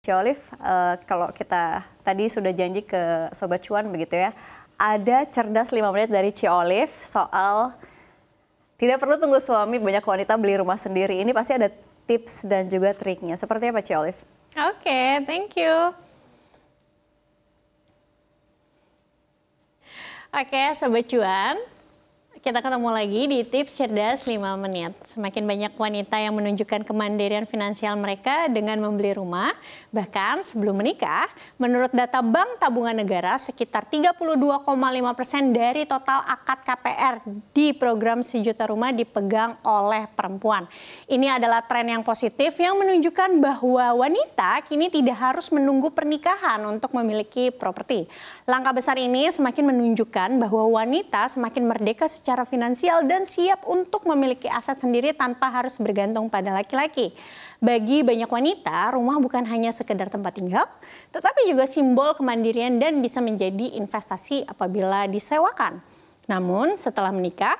Ci Olive, kalau kita tadi sudah janji ke Sobat Cuan begitu ya, ada cerdas 5 menit dari Ci Olive soal tidak perlu tunggu suami, banyak wanita beli rumah sendiri. Ini pasti ada tips dan juga triknya. Seperti apa Ci Olive? Oke, thank you. Oke, Sobat Cuan. Kita ketemu lagi di tips cerdas 5 menit. Semakin banyak wanita yang menunjukkan kemandirian finansial mereka dengan membeli rumah. Bahkan sebelum menikah, menurut data Bank Tabungan Negara, sekitar 32,5% dari total akad KPR di program Sejuta Rumah dipegang oleh perempuan. Ini adalah tren yang positif yang menunjukkan bahwa wanita kini tidak harus menunggu pernikahan untuk memiliki properti. Langkah besar ini semakin menunjukkan bahwa wanita semakin merdeka secara finansial dan siap untuk memiliki aset sendiri tanpa harus bergantung pada laki-laki. Bagi banyak wanita, rumah bukan hanya sekedar tempat tinggal, tetapi juga simbol kemandirian dan bisa menjadi investasi apabila disewakan. Namun setelah menikah,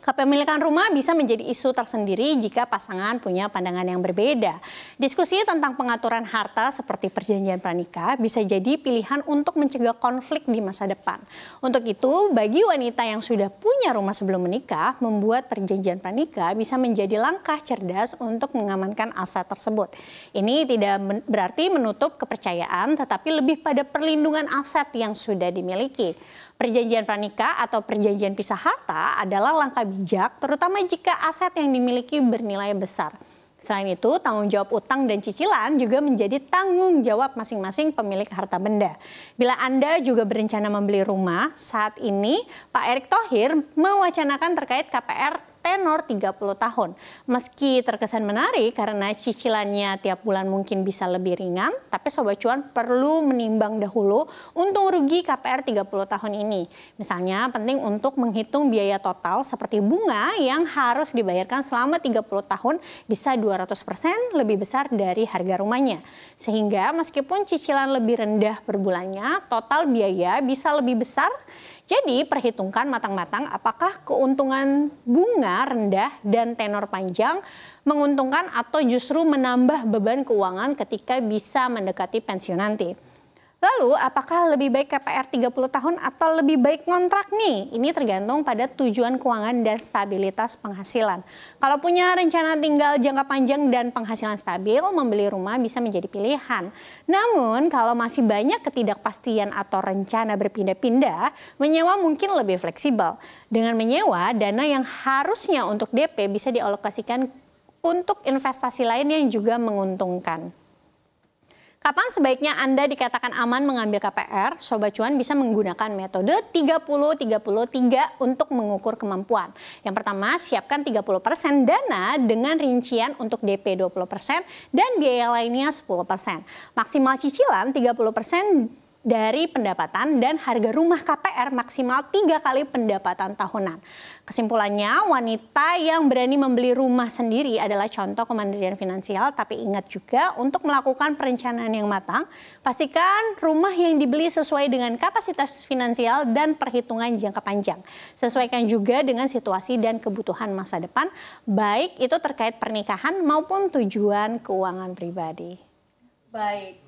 kepemilikan rumah bisa menjadi isu tersendiri jika pasangan punya pandangan yang berbeda. Diskusi tentang pengaturan harta seperti perjanjian pranikah bisa jadi pilihan untuk mencegah konflik di masa depan. Untuk itu, bagi wanita yang sudah punya rumah sebelum menikah, membuat perjanjian pranikah bisa menjadi langkah cerdas untuk mengamankan aset tersebut. Ini tidak berarti menutup kepercayaan, tetapi lebih pada perlindungan aset yang sudah dimiliki. Perjanjian pranikah atau perjanjian pisah harta adalah langkah bijak, terutama jika aset yang dimiliki bernilai besar. Selain itu, tanggung jawab utang dan cicilan juga menjadi tanggung jawab masing-masing pemilik harta benda. Bila Anda juga berencana membeli rumah, saat ini Pak Erick Thohir mewacanakan terkait KPR tenor 30 tahun. Meski terkesan menarik karena cicilannya tiap bulan mungkin bisa lebih ringan, tapi Sobat Cuan perlu menimbang dahulu untung rugi KPR 30 tahun ini. Misalnya penting untuk menghitung biaya total seperti bunga yang harus dibayarkan selama 30 tahun bisa 200% lebih besar dari harga rumahnya. Sehingga meskipun cicilan lebih rendah per bulannya, total biaya bisa lebih besar. Jadi perhitungkan matang-matang apakah keuntungan bunga rendah dan tenor panjang menguntungkan atau justru menambah beban keuangan ketika bisa mendekati pensiun nanti. Lalu apakah lebih baik KPR 30 tahun atau lebih baik ngontrak nih? Ini tergantung pada tujuan keuangan dan stabilitas penghasilan. Kalau punya rencana tinggal jangka panjang dan penghasilan stabil, membeli rumah bisa menjadi pilihan. Namun kalau masih banyak ketidakpastian atau rencana berpindah-pindah, menyewa mungkin lebih fleksibel. Dengan menyewa, dana yang harusnya untuk DP bisa dialokasikan untuk investasi lain yang juga menguntungkan. Kapan sebaiknya Anda dikatakan aman mengambil KPR? Sobat Cuan bisa menggunakan metode 30-30-3 untuk mengukur kemampuan. Yang pertama, siapkan 30% dana dengan rincian untuk DP 20% dan biaya lainnya 10%. Maksimal cicilan 30% dari pendapatan dan harga rumah KPR maksimal 3 kali pendapatan tahunan. Kesimpulannya, wanita yang berani membeli rumah sendiri adalah contoh kemandirian finansial, tapi ingat juga untuk melakukan perencanaan yang matang, pastikan rumah yang dibeli sesuai dengan kapasitas finansial dan perhitungan jangka panjang. Sesuaikan juga dengan situasi dan kebutuhan masa depan, baik itu terkait pernikahan maupun tujuan keuangan pribadi. Baik.